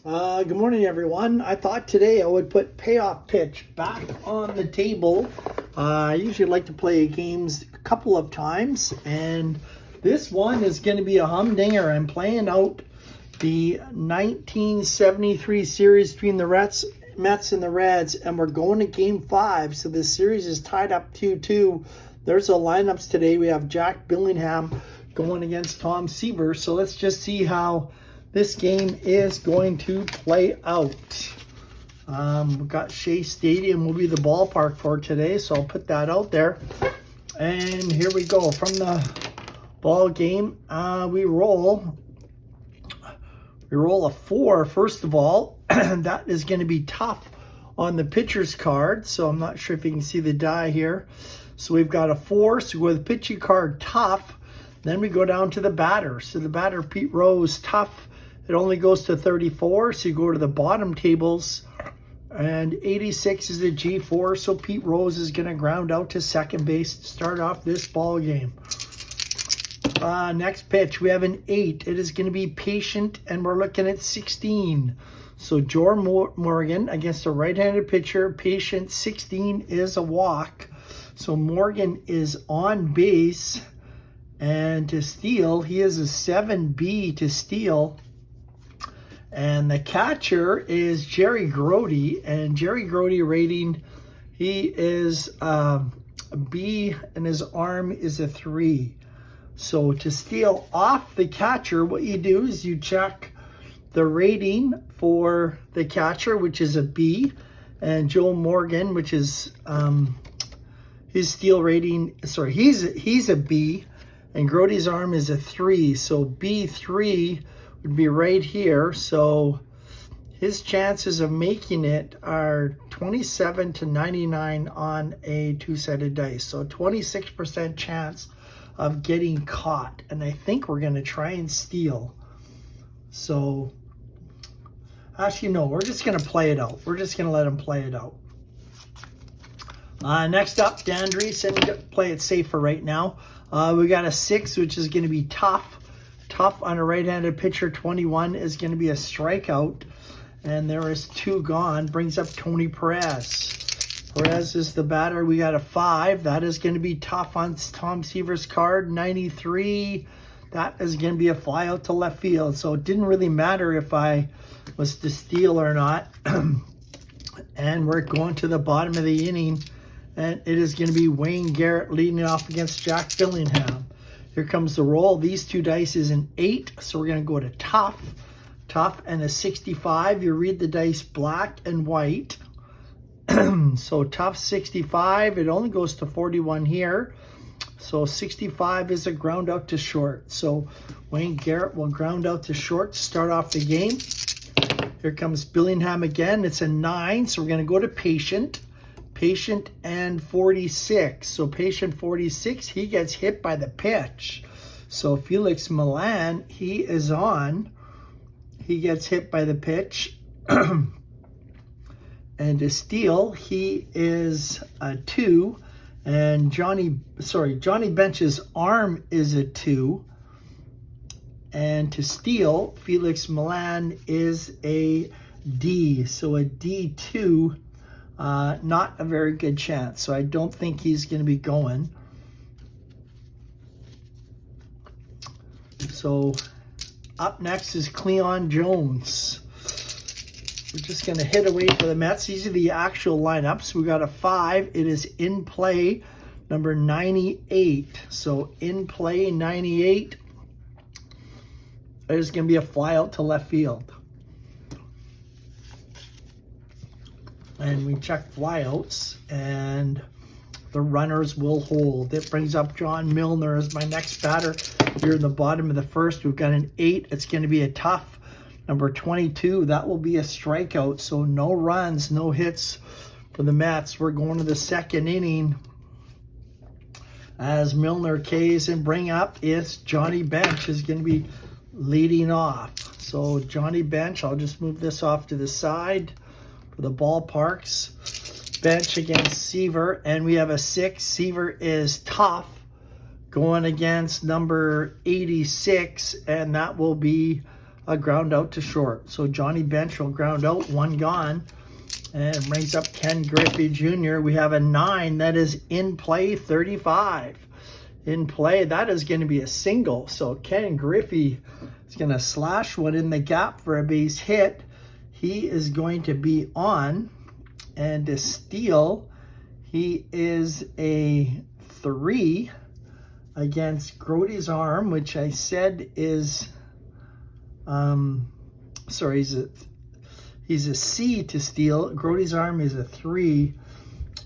Good morning, everyone. I thought today I would put Payoff pitch back on the table. I usually like to play games a couple of times, and this one is going to be a humdinger. I'm playing out the 1973 series between the Mets and the Reds, and we're going to Game 5. So this series is tied up 2-2. There's the lineups today. We have Jack Billingham going against Tom Seaver. So let's just see how this game is going to play out. We've got Shea Stadium will be the ballpark for today, so I'll put that out there. And here we go. From the ball game, we roll a 4, first of all. That is going to be tough on the pitcher's card, so I'm not sure if you can see the die here. So we've got a 4, so we go with the pitching card, tough. Then we go down to the batter. So the batter, Pete Rose, tough. It only goes to 34, so you go to the bottom tables, and 86 is a G4, so Pete Rose is going to ground out to second base to start off this ball game. Next pitch, we have an 8. It is going to be patient, and we're looking at 16. So Joe Morgan against a right-handed pitcher, patient, 16 is a walk. So Morgan is on base, and to steal, he is a 7B to steal. And the catcher is Jerry Grody, and Jerry Grody rating, he is a B, and his arm is a 3. So to steal off the catcher, what you do is you check the rating for the catcher, which is a B, and Joe Morgan, which is his steal rating, sorry, he's a B, and Grody's arm is a 3, so B3 would be right here. So his chances of making it are 27 to 99 on a two-sided dice. So 26% chance of getting caught. And I think we're going to try and steal. So actually, no, we're just going to play it out. We're just going to let him play it out. Next up, Dandry, and play it safe for right now. We got a 6, which is going to be tough. Tough on a right-handed pitcher. 21 is going to be a strikeout, and there is 2 gone. Brings up Tony Perez. Perez is the batter. We got a 5. That is going to be tough on Tom Seaver's card. 93. That is going to be a fly out to left field. So it didn't really matter if I was to steal or not. And we're going to the bottom of the inning, and it is going to be Wayne Garrett leading it off against Jack Billingham. Here comes the roll. These 2 dice is an 8, so we're going to go to tough. Tough and a 65. You read the dice black and white. So tough 65. It only goes to 41 here. So 65 is a ground out to short. So Wayne Garrett will ground out to short to start off the game. Here comes Billingham again. It's a 9, so we're going to go to patient. Patient and 46. So patient 46, he gets hit by the pitch. So Felix Milan, he is on. He gets hit by the pitch. And to steal, he is a 2. And Johnny Bench's arm is a 2. And to steal, Felix Milan is a D. So a D2. Not a very good chance, so I don't think he's going to be going. So up next is Cleon Jones. We're just going to hit away for the Mets. These are the actual lineups. We got a 5. It is in play, number 98. So in play, 98. There's going to be a fly out to left field. And we check flyouts, and the runners will hold. It brings up John Milner as my next batter. Here in the bottom of the first, we've got an 8. It's going to be a tough. Number 22, that will be a strikeout. So no runs, no hits for the Mets. We're going to the second inning as Milner K's, and bring up is Johnny Bench is going to be leading off. So Johnny Bench, I'll just move this off to the side for the ballparks. Bench against Seaver, and we have a 6. Seaver is tough going against number 86, and that will be a ground out to short. So Johnny Bench will ground out, 1 gone. And brings up Ken Griffey Jr. We have a 9. That is in play, 35. In play, that is going to be a single. So Ken Griffey is going to slash one in the gap for a base hit. He is going to be on. And to steal, he is a 3 against Grody's arm, which I said is, sorry, he's a C to steal. Grody's arm is a 3.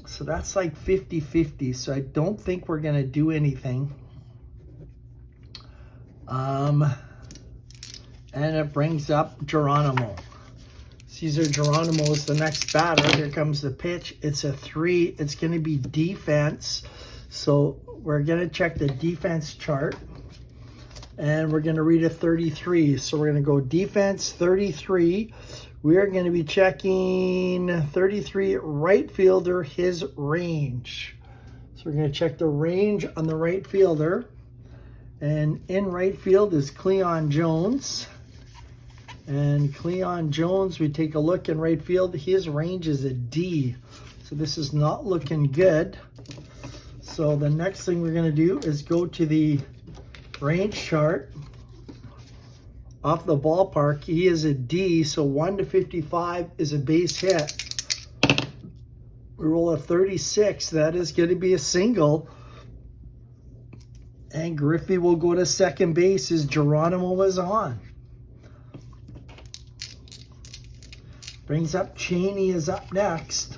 So that's like 50-50. So I don't think we're going to do anything. And it brings up Geronimo. Cesar Geronimo is the next batter. Here comes the pitch. It's a 3. It's going to be defense. So we're going to check the defense chart. And we're going to read a 33. So we're going to go defense 33. We're going to be checking 33 right fielder, his range. So we're going to check the range on the right fielder. And in right field is Cleon Jones. And Cleon Jones, we take a look in right field. His range is a D. So this is not looking good. So the next thing we're going to do is go to the range chart. Off the ballpark, he is a D, so 1 to 55 is a base hit. We roll a 36, that is going to be a single. And Griffey will go to second base as Geronimo was on. Brings up Cheney is up next.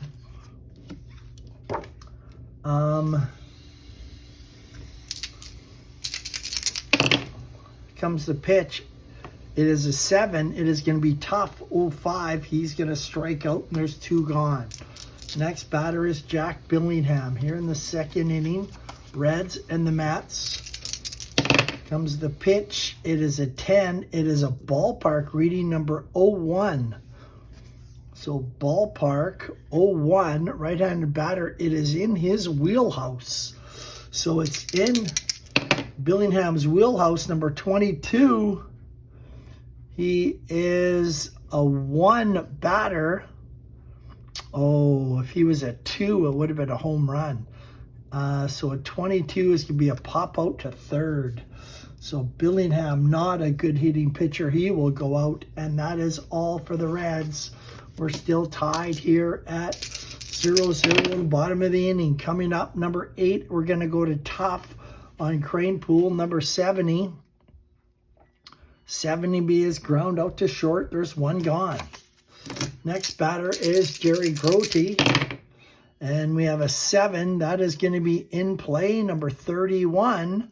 Comes the pitch. It is a 7. It is going to be tough. 0-5. He's going to strike out, and there's 2 gone. Next batter is Jack Billingham. Here in the second inning, Reds and the Mets. Comes the pitch. It is a 10. It is a ballpark reading number 01. So ballpark 01, right-handed batter. It is in his wheelhouse. So it's in Billingham's wheelhouse, number 22. He is a 1 batter. Oh, if he was a 2, it would have been a home run. So a 22 is going to be a pop out to third. So Billingham, not a good hitting pitcher. He will go out, and that is all for the Reds. We're still tied here at 0-0 in the bottom of the inning. Coming up, number 8, we're going to go to tough on Crane Pool, number 70. 70B is ground out to short. There's 1 gone. Next batter is Jerry Grote. And we have a 7. That is going to be in play, number 31.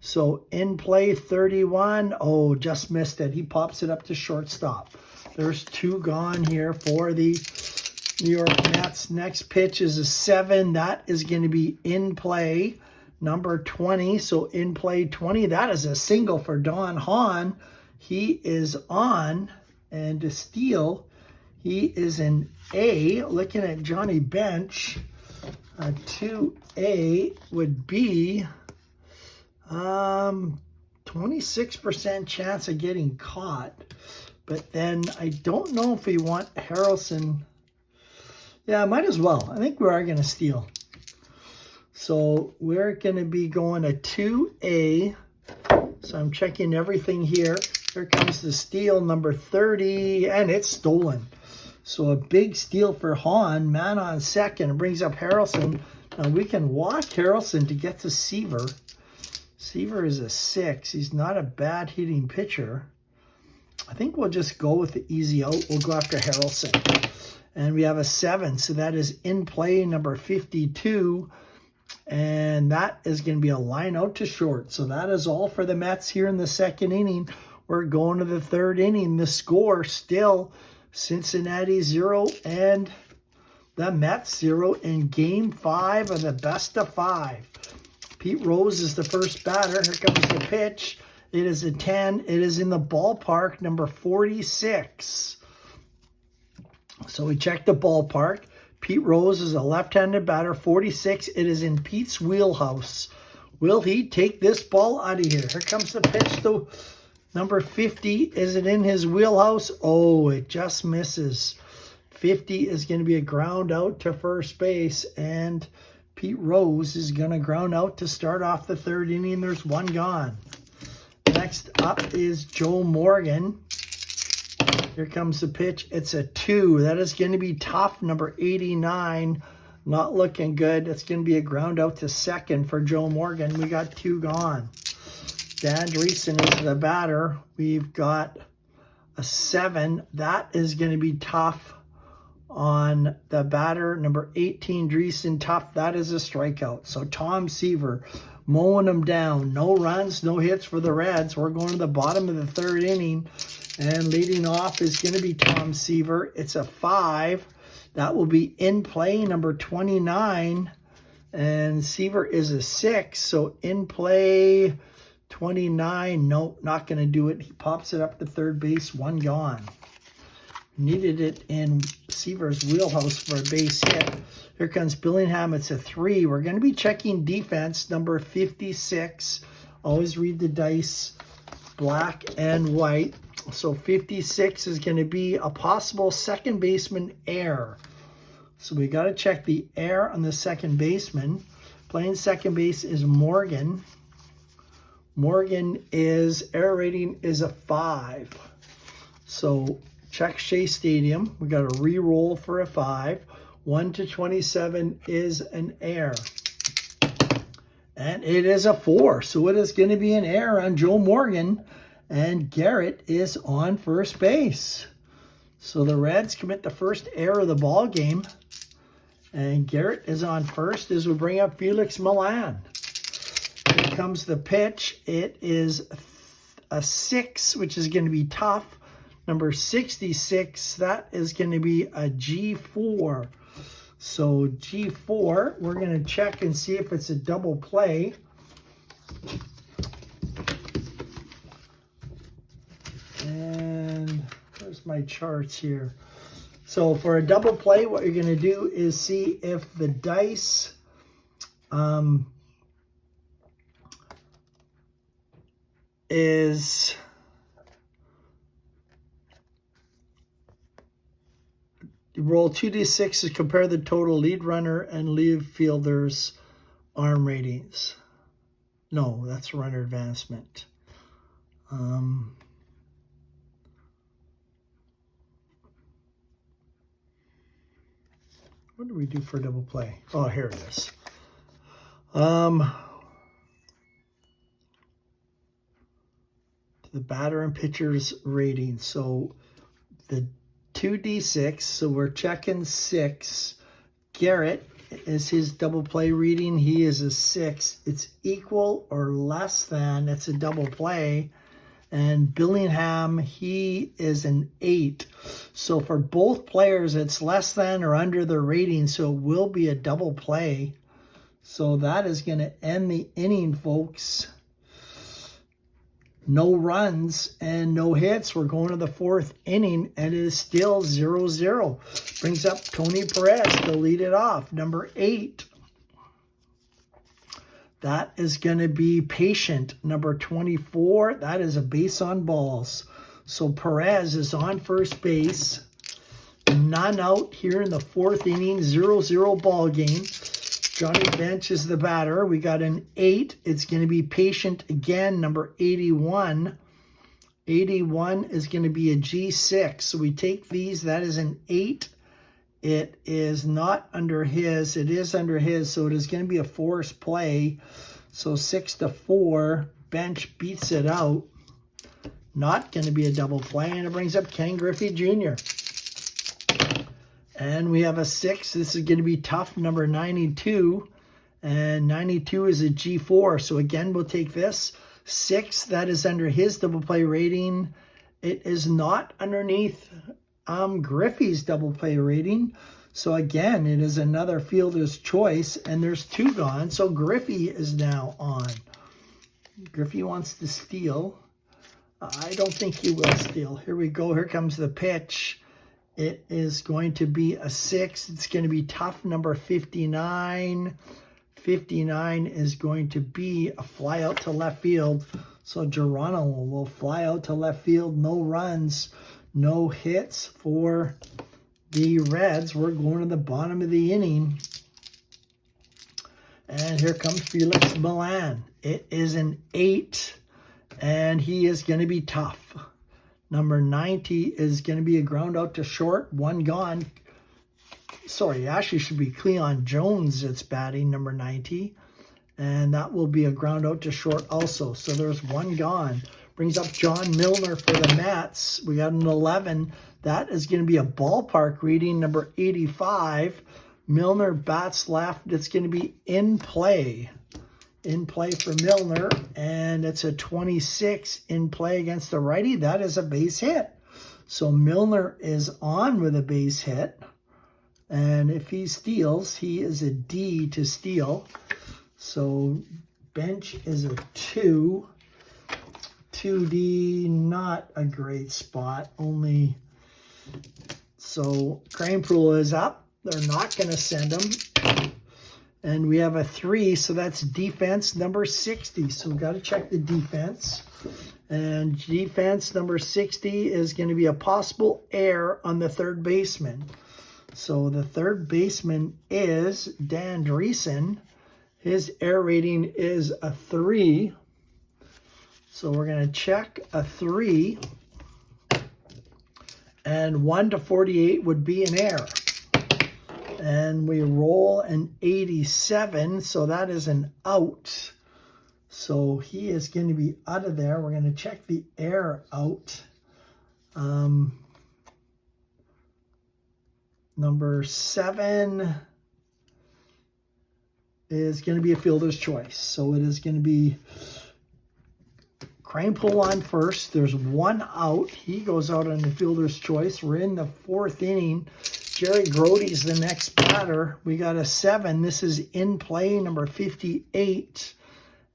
So in play 31. Oh, just missed it. He pops it up to shortstop. There's 2 gone here for the New York Mets. Next pitch is a 7. That is going to be in play, number 20. So in play 20. That is a single for Don Hahn. He is on, and to steal, he is an A. Looking at Johnny Bench, a 2A would be 26% chance of getting caught. But then I don't know if we want Harrelson. Yeah, might as well. I think we are going to steal. So we're going to be going a 2A. So I'm checking everything here. Here comes the steal, number 30, and it's stolen. So a big steal for Hahn, man on second. It brings up Harrelson. Now we can walk Harrelson to get to Seaver. Seaver is a 6. He's not a bad hitting pitcher. I think we'll just go with the easy out. We'll go after Harrelson. And we have a 7. So that is in play, number 52. And that is going to be a line out to short. So that is all for the Mets here in the second inning. We're going to the third inning. The score still Cincinnati 0 and the Mets 0 in Game 5 of the best of 5. Pete Rose is the first batter. Here comes the pitch. It is a 10. It is in the ballpark, number 46. So we check the ballpark. Pete Rose is a left-handed batter, 46. It is in Pete's wheelhouse. Will he take this ball out of here? Here comes the pitch to Number 50, is it in his wheelhouse? Oh, it just misses. 50 is going to be a ground out to first base, and Pete Rose is going to ground out to start off the third inning. There's one gone. Next up is Joe Morgan. Here comes the pitch. It's a 2. That is going to be tough. Number 89, not looking good. It's going to be a ground out to second for Joe Morgan. We got 2 gone. Dan Dreesen is the batter. We've got a 7. That is going to be tough on the batter. Number 18, Dreesen, tough. That is a strikeout. So Tom Seaver mowing them down. No runs, no hits for the Reds. We're going to the bottom of the third inning. And leading off is going to be Tom Seaver. It's a 5. That will be in play, number 29. And Seaver is a 6. So in play, 29. Nope, not going to do it. He pops it up to third base. 1 gone. Needed it in Seaver's wheelhouse for a base hit. Here comes Billingham. It's a 3. We're going to be checking defense, number 56. Always read the dice, black and white. So 56 is going to be a possible second baseman error. So we got to check the error on the second baseman. Playing second base is Morgan. Morgan is error rating is a 5. So check Shea Stadium. We got a re-roll for a 5. 1 to 27 is an error. And it is a 4. So it is going to be an error on Joe Morgan. And Garrett is on first base. So the Reds commit the first error of the ball game. And Garrett is on first as we bring up Felix Milan. Here comes the pitch. It is a 6, which is going to be tough. Number 66, that is going to be a G4. So G4, we're going to check and see if it's a double play. And where's my charts here? So for a double play, what you're going to do is see if the dice is you roll 2d6 to compare the total lead runner and lead fielder's arm ratings. No, that's runner advancement. What do we do for a double play? Oh, here it is. The batter and pitcher's rating. So the 2d6, so we're checking 6. Garrett is his double play reading. He is a 6. It's equal or less than. It's a double play. And Billingham, he is an 8. So for both players, it's less than or under their rating, so it will be a double play. So that is going to end the inning, folks. No runs and no hits. We're going to the 4th inning, and it is still 0-0. Brings up Tony Perez to lead it off, number 8. That is going to be Patient, number 24. That is a base on balls. So Perez is on first base. None out here in the 4th inning. 0-0 ball game. Johnny Bench is the batter. We got an 8. It's going to be Patient again, number 81. 81 is going to be a G6. So we take these. That is an 8. It is not under his. It is under his, so it is going to be a forced play. So 6-4. Bench beats it out. Not going to be a double play, and it brings up Ken Griffey Jr. And we have a 6. This is going to be tough, number 92. And 92 is a G4. So again, we'll take this. 6, that is under his double play rating. It is not underneath Griffey's double play rating. So again, it is another fielder's choice, and there's 2 gone. So Griffey is now on. Griffey wants to steal. I don't think he will steal. Here we go. Here comes the pitch. It is going to be a 6. It's going to be tough, number 59. 59 is going to be a fly out to left field. So Geronimo will fly out to left field. No runs, no hits for the Reds. We're going to the bottom of the inning. And here comes Felix Milan. It is an 8, and he is going to be tough. Number 90 is going to be a ground out to short. 1 gone. Sorry, actually should be Cleon Jones that's batting, number 90. And that will be a ground out to short also. So there's 1 gone. Brings up John Milner for the Mets. We got an 11. That is going to be a ballpark reading, number 85. Milner bats left. It's going to be in play. In play for Milner. And it's a 26 in play against the righty. That is a base hit. So Milner is on with a base hit. And if he steals, he is a D to steal. So bench is a 2. 2D, not a great spot. Only, so Kranepool is up. They're not going to send him. And we have a 3, so that's defense number 60. So we've got to check the defense. And defense number 60 is going to be a possible error on the third baseman. So the third baseman is Dan Dreesen. His error rating is a 3. So we're going to check a 3. And 1 to 48 would be an error. And we roll an 87, so that is an out. So he is going to be out of there. We're going to check the error out. Number 7 is going to be a fielder's choice. So it is going to be Kranepool on first. There's 1 out. He goes out on the fielder's choice. We're in the 4th inning. Jerry Grody's the next batter. We got a 7. This is in play, number 58.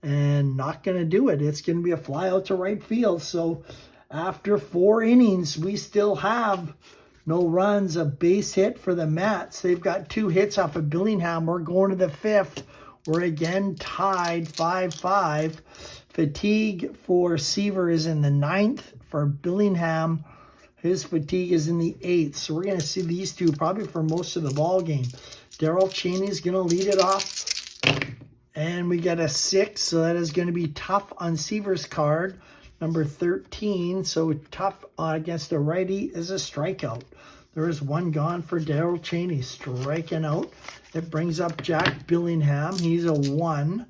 And not going to do it. It's going to be a fly out to right field. So after 4 innings, we still have no runs, a base hit for the Mets. They've got 2 hits off of Billingham. We're going to the 5th. We're again tied 5-5. Fatigue for Seaver is in the 9th. For Billingham, his fatigue is in the 8th. So we're going to see these two probably for most of the ball game. Daryl Cheney's going to lead it off. And we get a 6. So that is going to be tough on Seaver's card. Number 13. So tough against the righty is a strikeout. There is 1 gone for Daryl Cheney, striking out. It brings up Jack Billingham. He's a 1.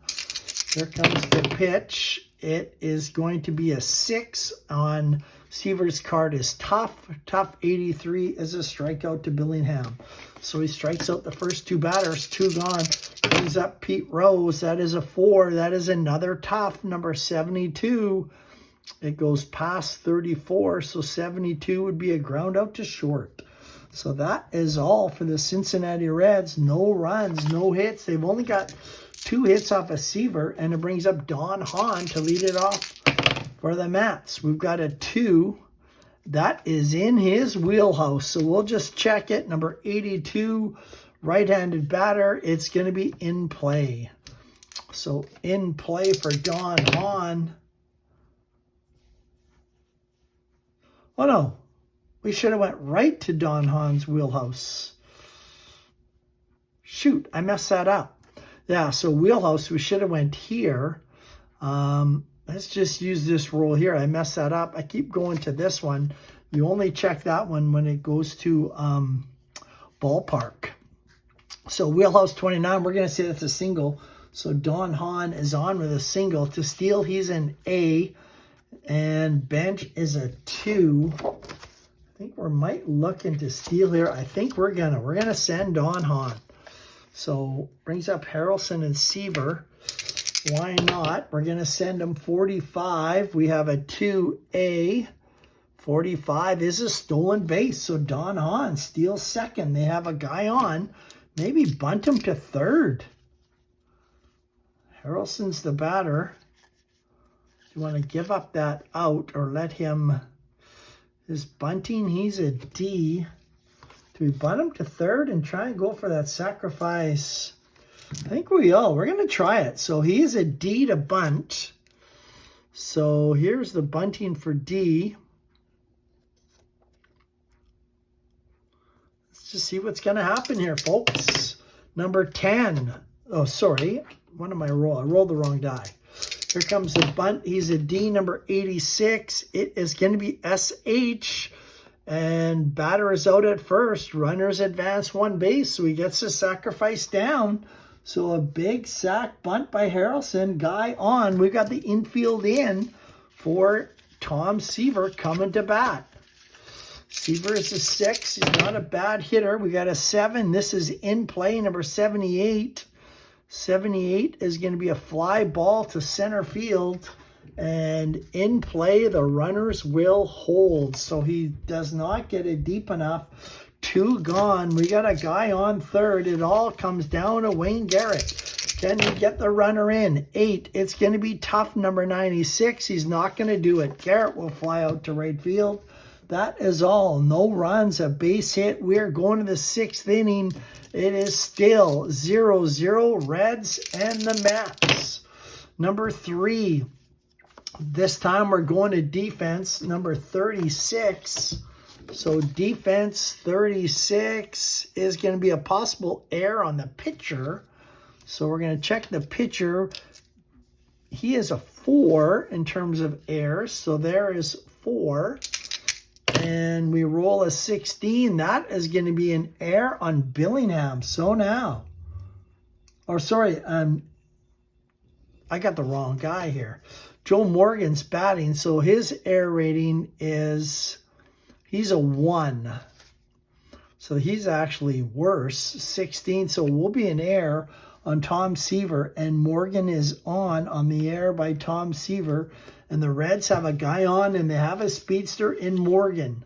Here comes the pitch. It is going to be a 6 on Seaver's card is tough. Tough 83 is a strikeout to Billingham. So he strikes out the first 2 batters. 2 gone. Brings up Pete Rose. That is a 4. That is another tough. Number 72. It goes past 34. So 72 would be a ground out to short. So that is all for the Cincinnati Reds. No runs, no hits. They've only got 2 hits off of Seaver, and it brings up Don Hahn to lead it off for the Mets. We've got a 2. That is in his wheelhouse, so we'll just check it. Number 82, right-handed batter. It's going to be in play. So in play for Don Hahn. Oh, no. We should have went right to Don Hahn's wheelhouse. Shoot, I messed that up. Yeah, so wheelhouse, we should have went here. Let's just use this roll here. I messed that up. I keep going to this one. You only check that one when it goes to ballpark. So wheelhouse 29, we're going to say that's a single. So Don Hahn is on with a single. To steal, he's an A. And bench is a 2. I think we might look into steal here. I think we're gonna send Don Hahn. So brings up Harrelson and Seaver. Why not? We're gonna send them 45. We have a 2A. 45 is a stolen base. So Don Hahn steals second. They have a guy on. Maybe bunt him to third. Harrelson's the batter. Do you want to give up that out or let him? His bunting, he's a D. Do we bunt him to third and try and go for that sacrifice? I think we will. We're going to try it. So he's a D to bunt. So here's the bunting for D. Let's just see what's going to happen here, folks. Number 10. Oh, sorry. What am I rolling? I rolled the wrong die. Here comes the bunt. He's a D, number 86. It is going to be SH. And batter is out at first. Runners advance one base, so he gets to sacrifice down. So a big sack bunt by Harrelson. Guy on. We got the infield in for Tom Seaver coming to bat. Seaver is a 6. He's not a bad hitter. We got a 7. This is in play, number 78. 78 is going to be a fly ball to center field. And in play, the runners will hold. So he does not get it deep enough. 2 gone. We got a guy on third. It all comes down to Wayne Garrett. Can he get the runner in? 8. It's going to be tough, number 96. He's not going to do it. Garrett will fly out to right field. That is all. No runs, a base hit. We're going to the 6th inning. It is still 0-0 Reds and the Mets. Number 3. This time we're going to defense, number 36. So defense 36 is going to be a possible error on the pitcher. So we're going to check the pitcher. He is a 4 in terms of errors. So there is 4. And we roll a 16. That is going to be an error on Billingham. So now. Or sorry, I got the wrong guy here. Joe Morgan's batting, so his error rating is, he's a 1. So he's actually worse, 16. So we'll be an error on Tom Seaver, and Morgan is on the error by Tom Seaver. And the Reds have a guy on, and they have a speedster in Morgan.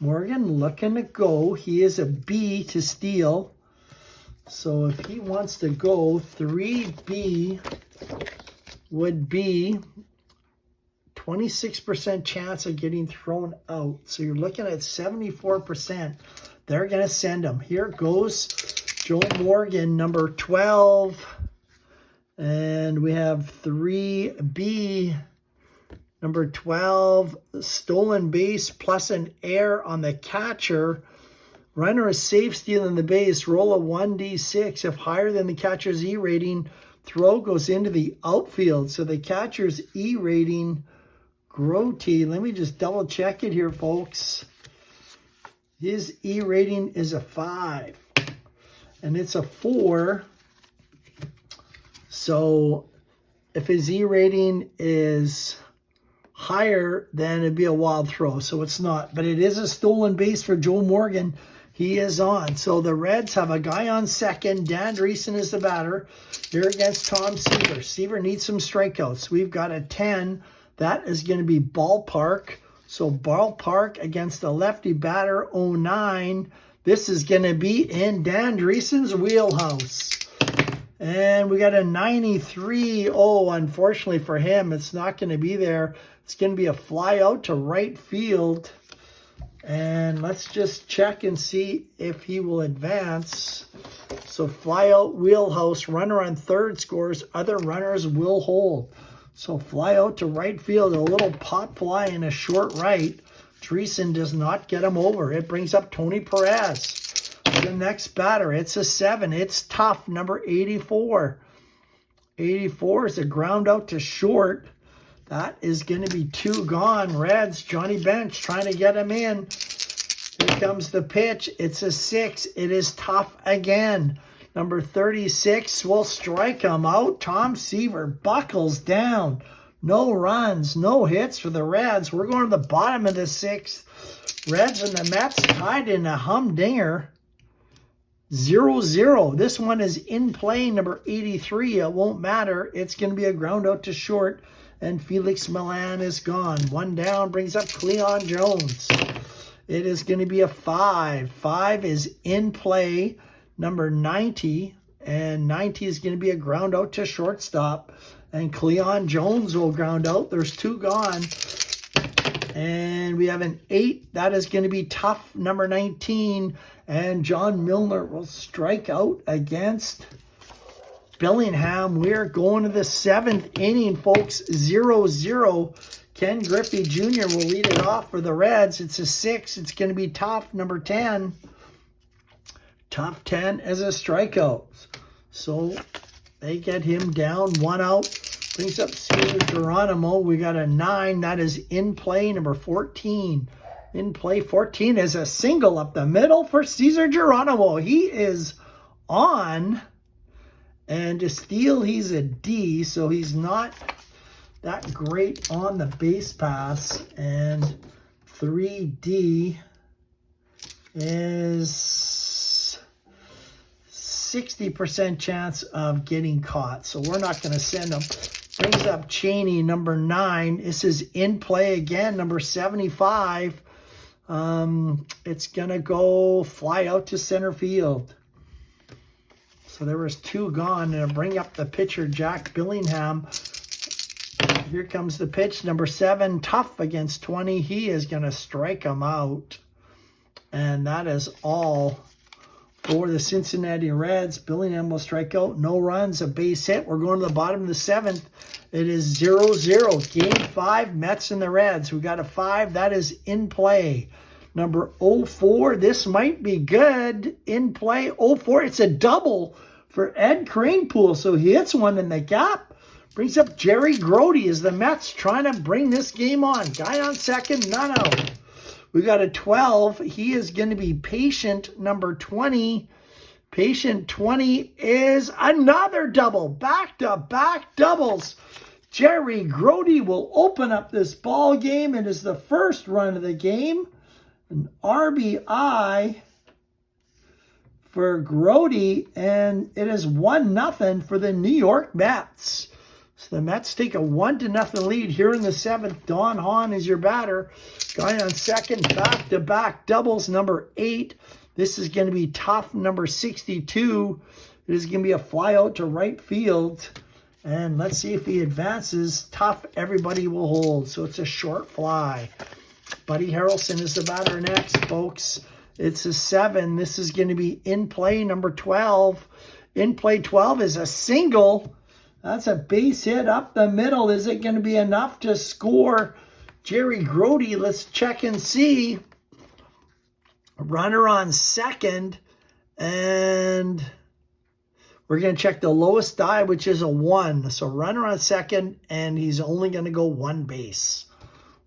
Morgan looking to go. He is a B to steal. So if he wants to go, 3B would be 26% chance of getting thrown out. So you're looking at 74%. They're going to send him. Here goes Joe Morgan, number 12. And we have 3B, number 12, stolen base plus an error on the catcher. Runner is safe stealing the base. Roll a 1d6. If higher than the catcher's E rating, throw goes into the outfield. So the catcher's E rating, Grotty, let me just double check it here, folks. His E rating is a 5. And it's a 4. So if his E rating is higher, then it'd be a wild throw. So it's not. But it is a stolen base for Joe Morgan. He is on. So the Reds have a guy on second. Dan Dreesen is the batter. Here against Tom Seaver. Seaver needs some strikeouts. We've got a 10. That is going to be ballpark. So ballpark against the lefty batter, 09. This is going to be in Dan Dreesen's wheelhouse. And we got a 93. Oh, unfortunately for him, it's not going to be there. It's going to be a fly out to right field. And let's just check and see if he will advance. So fly out wheelhouse, runner on third scores, other runners will hold. So fly out to right field, a little pop fly and a short right. Dreesen does not get him over. It brings up Tony Perez. The next batter, it's a 7. It's tough, number 84. 84 is a ground out to short. That is going to be 2 gone. Reds, Johnny Bench trying to get him in. Here comes the pitch. It's a 6. It is tough again. Number 36 will strike him out. Tom Seaver buckles down. No runs, no hits for the Reds. We're going to the bottom of the 6th. Reds and the Mets tied in a humdinger. 0-0. This one is in play, number 83. It won't matter. It's going to be a ground out to short. And Felix Milan is gone. 1 down brings up Cleon Jones. It is going to be a 5. 5 is in play, number 90. And 90 is going to be a ground out to shortstop. And Cleon Jones will ground out. There's 2 gone. And we have an 8. That is going to be tough, number 19. And John Milner will strike out against Billingham. We're going to the 7th inning, folks. 0-0. Ken Griffey Jr. will lead it off for the Reds. It's a 6. It's going to be Tough, number 10. Tough 10 as a strikeout. So they get him down, 1 out. Brings up Cesar Geronimo. We got a 9. That is in play, number 14. In play, 14 is a single up the middle for Cesar Geronimo. He is on. And to steal, he's a D, so he's not that great on the base pass. And 3D is 60% chance of getting caught. So we're not going to send him. Brings up Cheney, number 9. This is in play again, number 75. It's going to go fly out to center field. So there was 2 gone. And bring up the pitcher, Jack Billingham. Here comes the pitch, number 7, Tough against 20. He is going to strike him out. And that is all for the Cincinnati Reds. Billingham will strike out. No runs, a base hit. We're going to the bottom of the 7th. It is 0-0. Game 5, Mets and the Reds. We got a 5. That is in play. Number 04. This might be good. In play, 04. It's a double for Ed Kranepool. So he hits one in the gap. Brings up Jerry Grody as the Mets trying to bring this game on. Guy on second, none out. We got a 12. He is going to be Patient, number 20. Patient 20 is another double. Back-to-back doubles. Jerry Grody will open up this ball game. It is the first run of the game. An RBI for Grody, and it is 1-0 for the New York Mets. So the Mets take a 1-0 lead here in the 7th. Don Hahn is your batter. Guy on second, back-to-back doubles, number 8. This is going to be Tough, number 62. It is going to be a fly out to right field. And let's see if he advances. Tough, everybody will hold. So it's a short fly. Buddy Harrelson is the batter next, folks. It's a 7. This is going to be in play, number 12. In play 12 is a single. That's a base hit up the middle. Is it going to be enough to score Jerry Grody? Let's check and see. Runner on second. And we're going to check the lowest die, which is a 1. So runner on second, and he's only going to go 1 base.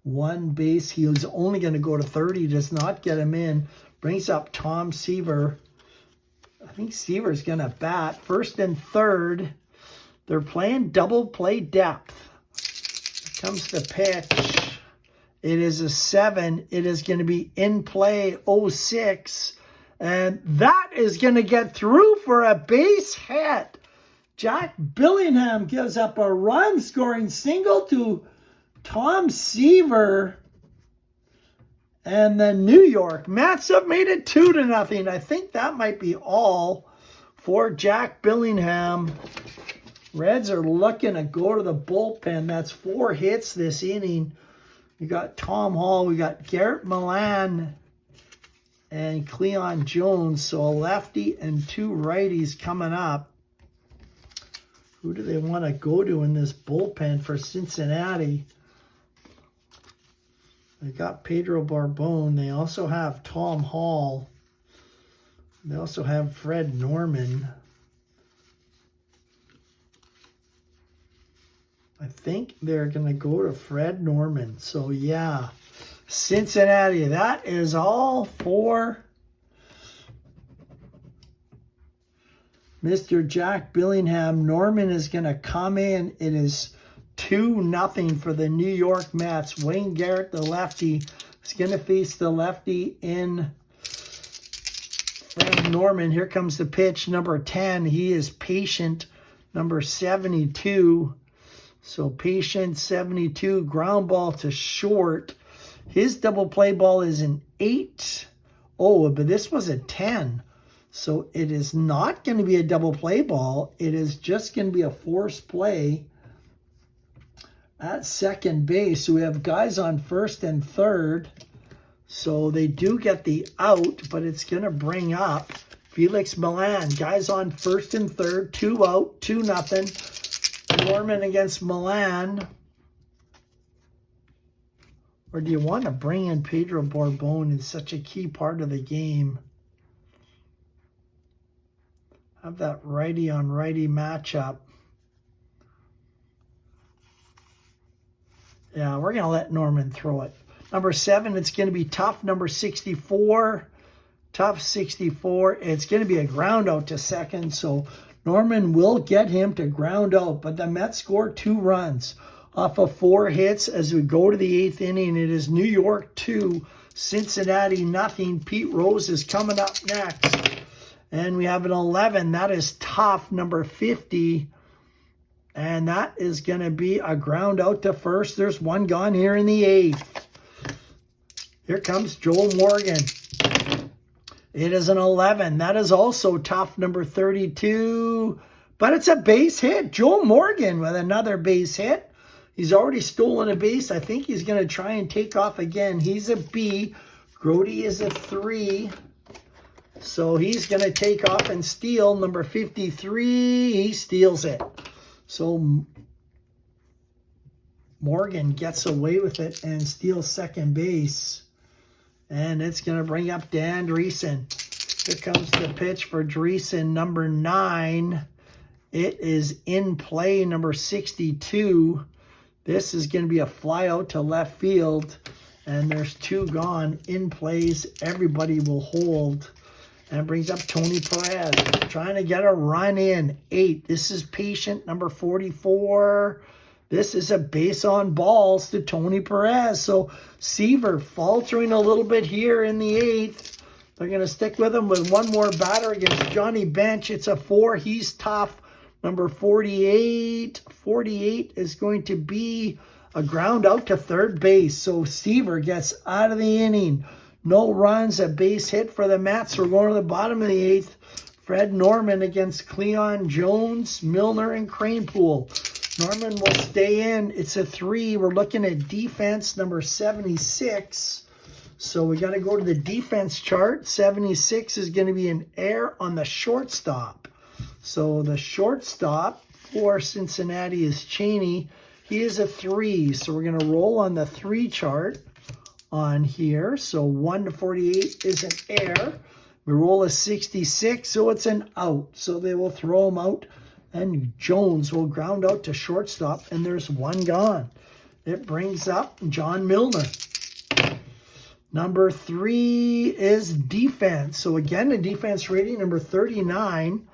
1 base. He was only going to go to third. He does not get him in. Brings up Tom Seaver. I think Seaver's going to bat. First and third. They're playing double play depth. Here comes the pitch. It is a 7. It is going to be in play, 06. And that is going to get through for a base hit. Jack Billingham gives up a run-scoring single to Tom Seaver. And the New York Mets have made it 2-0. I think that might be all for Jack Billingham. Reds are looking to go to the bullpen. That's 4 hits this inning. We got Tom Hall. We got Garrett Milan and Cleon Jones. So a lefty and 2 righties coming up. Who do they want to go to in this bullpen for Cincinnati? They got Pedro Barbone. They also have Tom Hall. They also have Fred Norman. I think they're going to go to Fred Norman. So, yeah, Cincinnati. That is all for Mr. Jack Billingham. Norman is going to come in. It is 2-0 for the New York Mets. Wayne Garrett, the lefty, is going to face the lefty in Fred Norman. Here comes the pitch, number 10. He is Patient, number 72. So Patient, 72, ground ball to short. His double play ball is an 8. Oh, but this was a 10. So it is not going to be a double play ball. It is just going to be a force play at second base. So we have guys on first and third. So they do get the out, but it's going to bring up Felix Milan. Guys on first and third. 2 out. 2-0. Norman against Milan. Or do you want to bring in Pedro Borbon? It's such a key part of the game. Have that righty on righty matchup. Yeah, we're going to let Norman throw it. Number 7, it's going to be tough. Number 64, tough 64. It's going to be a ground out to second, so Norman will get him to ground out. But the Mets score 2 runs off of 4 hits as we go to the 8th inning. It is New York 2, Cincinnati nothing. Pete Rose is coming up next. And we have an 11. That is tough, number 50. And that is going to be a ground out to first. There's 1 gone here in the 8th. Here comes Joel Morgan. It is an 11. That is also tough, number 32. But it's a base hit. Joel Morgan with another base hit. He's already stolen a base. I think he's going to try and take off again. He's a B. Grody is a 3. So he's going to take off and steal. Number 53, he steals it. So Morgan gets away with it and steals second base. And it's going to bring up Dan Dreesen. Here comes the pitch for Dreesen, number 9. It is in play, number 62. This is going to be a fly out to left field. And there's 2 gone. In plays, everybody will hold. And it brings up Tony Perez, trying to get a run in. 8. This is patient, number 44. This is a base on balls to Tony Perez. So Seaver faltering a little bit here in the 8th. They're going to stick with him with 1 more batter against Johnny Bench. It's a 4. He's tough. Number 48. 48 is going to be a ground out to third base. So Seaver gets out of the inning. No runs, a base hit for the Mets. We're going to the bottom of the 8th. Fred Norman against Cleon Jones, Milner, and Cranepool. Norman will stay in. It's a 3. We're looking at defense, number 76. So we got to go to the defense chart. 76 is going to be an error on the shortstop. So the shortstop for Cincinnati is Cheney. He is a 3. So we're going to roll on the 3 chart on here. So 1 to 48 is an error. We roll a 66, so it's an out. So they will throw him out, and Jones will ground out to shortstop, and there's 1 gone. It brings up John Milner. Number 3 is defense. So again, the defense rating, number 39.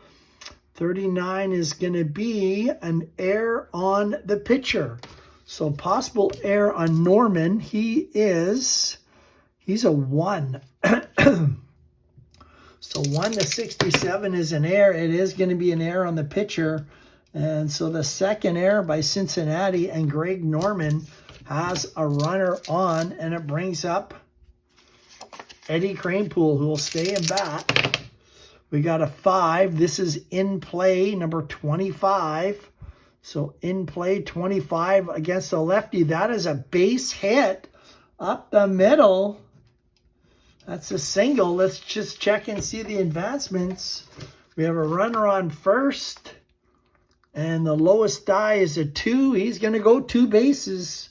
39 is going to be an error on the pitcher. So possible error on Norman. He's a 1. So 1 to 67 is an error. It is going to be an error on the pitcher. And so the second error by Cincinnati, and Greg Norman has a runner on, and it brings up Eddie Cranepool, who will stay in bat. We got a 5. This is in play, number 25. So in play, 25 against a lefty. That is a base hit up the middle. That's a single. Let's just check and see the advancements. We have a runner on first. And the lowest die is a 2. He's going to go 2 bases.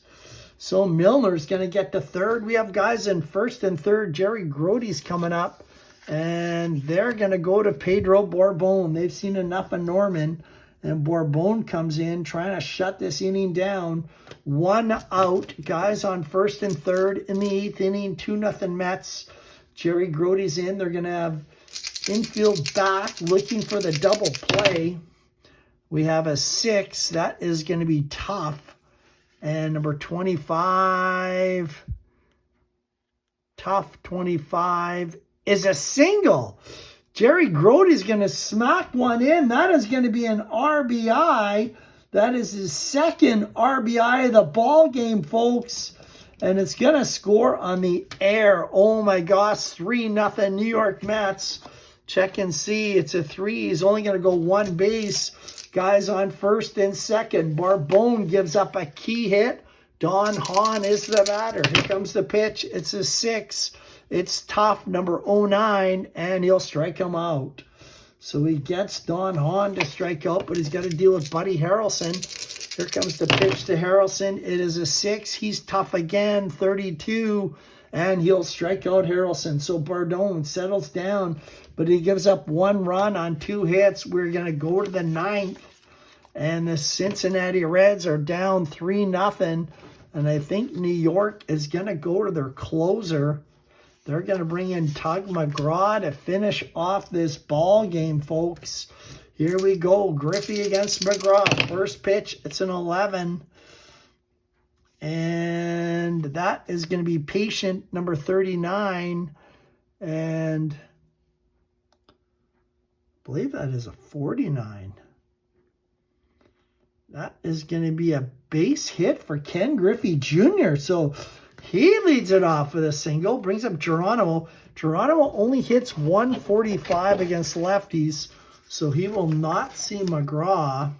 So Milner's going to get to third. We have guys in first and third. Jerry Grody's coming up. And they're going to go to Pedro Borbon. They've seen enough of Norman. And Borbon comes in trying to shut this inning down. 1 out. Guys on first and third in the 8th inning. 2-0 Mets. Jerry Grody's in. They're going to have infield back looking for the double play. We have a 6. That is going to be tough. And number 25. Tough 25 is a single. Jerry Grody's going to smack one in. That is going to be an RBI. That is his second RBI of the ball game, folks. And it's going to score on the air. Oh, my gosh. 3-0 New York Mets. Check and see. It's a 3. He's only going to go 1 base. Guys on first and second. Borbon gives up a key hit. Don Hahn is the batter. Here comes the pitch. It's a 6. It's tough, number 09, and he'll strike him out. So he gets Don Hahn to strike out, but he's got to deal with Buddy Harrelson. Here comes the pitch to Harrelson. It is a 6. He's tough again, 32, and he'll strike out Harrelson. So Bardone settles down, but he gives up 1 run on 2 hits. We're going to go to the 9th, and the Cincinnati Reds are down 3-0, and I think New York is going to go to their closer. They're going to bring in Tug McGraw to finish off this ball game, folks. Here we go. Griffey against McGraw. First pitch, it's an 11. And that is going to be patient number 39. And I believe that is a 49. That is going to be a base hit for Ken Griffey Jr. So he leads it off with a single, brings up Geronimo. Geronimo only hits 145 against lefties, so he will not see McGraw.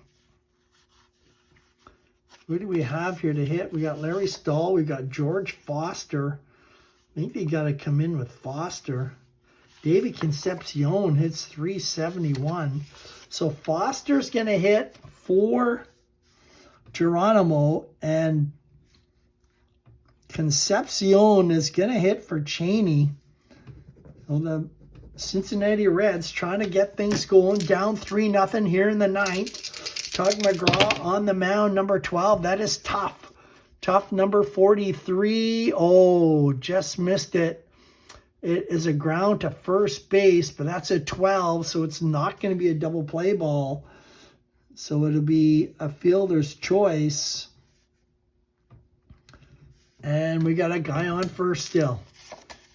Who do we have here to hit? We got Larry Stahl. We got George Foster. I think they got to come in with Foster. David Concepcion hits 371. So Foster's going to hit for Geronimo, and Concepcion is going to hit for Cheney. Well, the Cincinnati Reds trying to get things going, down 3-0 here in the 9th. Tug McGraw on the mound, number 12. That is tough. Tough number 43. Oh, just missed it. It is a ground to first base, but that's a 12, so it's not going to be a double play ball. So it'll be a fielder's choice. And we got a guy on first still.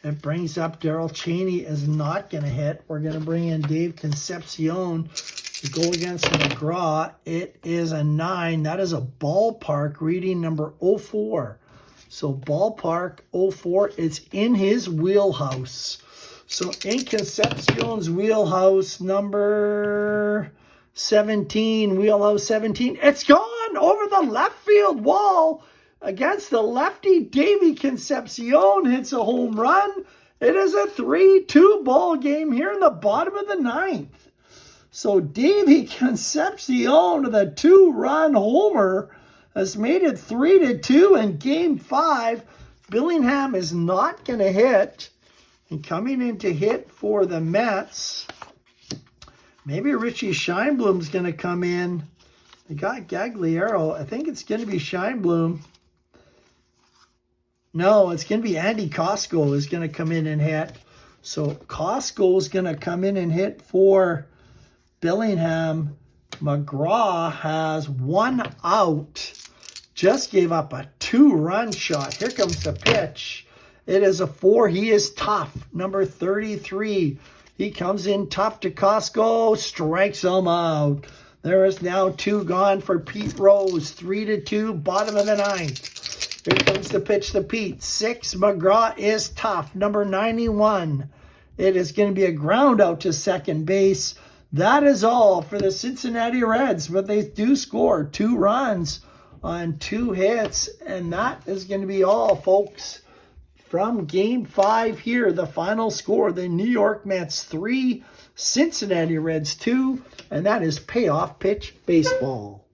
It brings up Darrell Cheney is not going to hit. We're going to bring in Dave Concepcion to go against McGraw. It is a 9. That is a ballpark reading number 04. So ballpark 04, it's in his wheelhouse. So in Concepcion's wheelhouse, number 17, wheelhouse 17, it's gone over the left field wall. Against the lefty, Davy Concepcion hits a home run. It is a 3-2 ball game here in the bottom of the 9th. So Davy Concepcion with a 2-run homer has made it 3-2 in Game 5. Billingham is not going to hit. And coming in to hit for the Mets, maybe Richie Scheinblum's going to come in. They got Gagliaro. I think it's going to be Scheinblum. No, it's going to be Andy Costco is going to come in and hit. So Costco is going to come in and hit for Billingham. McGraw has 1 out. Just gave up a 2-run shot. Here comes the pitch. It is a 4. He is tough. Number 33. He comes in tough to Costco. Strikes him out. There is now 2 gone for Pete Rose. 3-2, bottom of the 9th. Here comes the pitch to Pete. 6, McGraw is tough. Number 91. It is going to be a ground out to second base. That is all for the Cincinnati Reds, but they do score 2 runs on 2 hits, and that is going to be all, folks, from Game 5 here. The final score, the New York Mets 3, Cincinnati Reds 2, and that is Payoff Pitch Baseball.